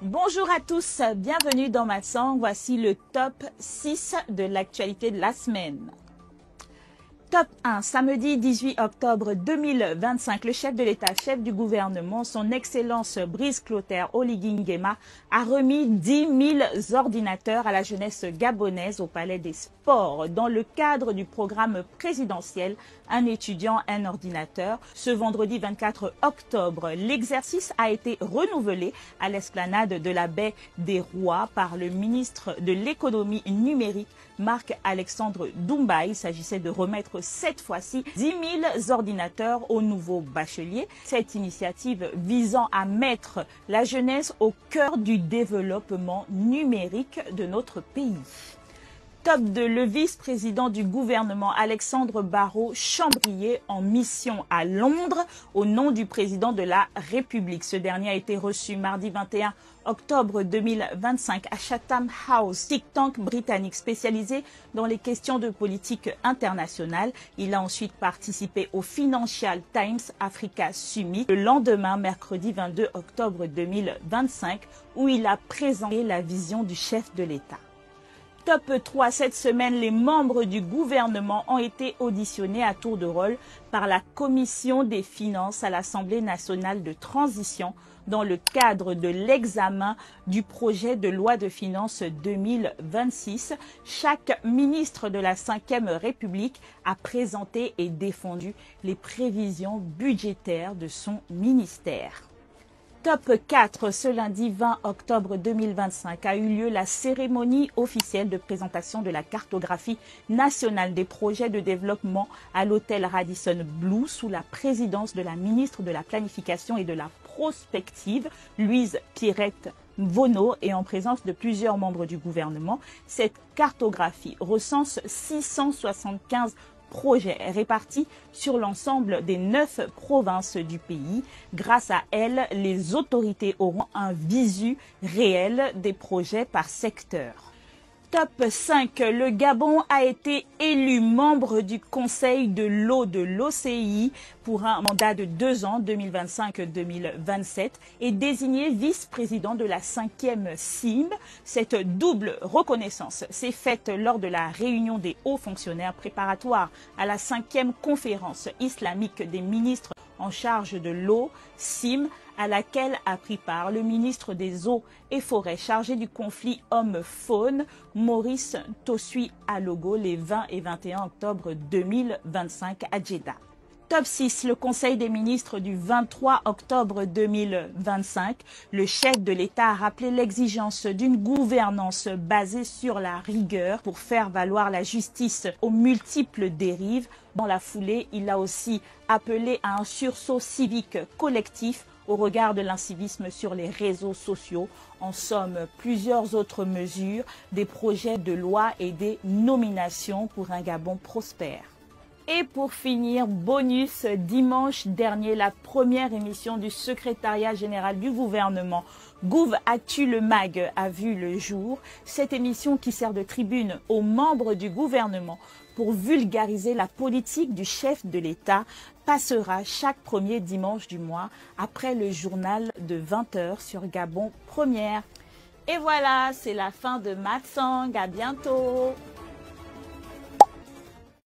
Bonjour à tous, bienvenue dans Matsang. Voici le top 6 de l'actualité de la semaine. Top 1, samedi 18 octobre 2025, le chef de l'État, chef du gouvernement, son Excellence Brice Clotaire Oligui Nguema, a remis 10 000 ordinateurs à la jeunesse gabonaise au Palais des Sports. Dans le cadre du programme présidentiel, un étudiant, un ordinateur. Ce vendredi 24 octobre, l'exercice a été renouvelé à l'esplanade de la baie des Rois par le ministre de l'économie numérique, Marc-Alexandre Doumbia. Il s'agissait de remettre cette fois-ci 10 000 ordinateurs aux nouveaux bacheliers. Cette initiative visant à mettre la jeunesse au cœur du développement numérique de notre pays. Top 2, le vice-président du gouvernement Alexandre Barrot Chambrier en mission à Londres au nom du président de la République. Ce dernier a été reçu mardi 21 octobre 2025 à Chatham House, think tank britannique spécialisé dans les questions de politique internationale. Il a ensuite participé au Financial Times Africa Summit le lendemain, mercredi 22 octobre 2025, où il a présenté la vision du chef de l'État. Top 3, cette semaine, les membres du gouvernement ont été auditionnés à tour de rôle par la Commission des finances à l'Assemblée nationale de transition dans le cadre de l'examen du projet de loi de finances 2026. Chaque ministre de la Ve République a présenté et défendu les prévisions budgétaires de son ministère. Top 4, ce lundi 20 octobre 2025 a eu lieu la cérémonie officielle de présentation de la cartographie nationale des projets de développement à l'hôtel Radisson Blu sous la présidence de la ministre de la Planification et de la Prospective, Louise Pierrette Vonneau, et en présence de plusieurs membres du gouvernement. Cette cartographie recense 675 projets répartis sur l'ensemble des 9 provinces du pays. Grâce à elle, les autorités auront un visu réel des projets par secteur. Top 5, le Gabon a été élu membre du Conseil de l'eau de l'OCI pour un mandat de 2 ans, 2025-2027, et désigné vice-président de la 5e CIM. Cette double reconnaissance s'est faite lors de la réunion des hauts fonctionnaires préparatoires à la 5e conférence islamique des ministres en charge de l'eau, CIM, à laquelle a pris part le ministre des Eaux et Forêts chargé du conflit homme-faune, Maurice Tosui Alogo, les 20 et 21 octobre 2025 à Jeddah. Top 6, le Conseil des ministres du 23 octobre 2025. Le chef de l'État a rappelé l'exigence d'une gouvernance basée sur la rigueur pour faire valoir la justice aux multiples dérives. Dans la foulée, il a aussi appelé à un sursaut civique collectif au regard de l'incivisme sur les réseaux sociaux. En somme, plusieurs autres mesures, des projets de loi et des nominations pour un Gabon prospère. Et pour finir, bonus, dimanche dernier, la première émission du secrétariat général du gouvernement Gouv Actu le Mag a vu le jour. Cette émission qui sert de tribune aux membres du gouvernement pour vulgariser la politique du chef de l'État passera chaque premier dimanche du mois après le journal de 20 h sur Gabon Première. Et voilà, c'est la fin de Matsang. À bientôt.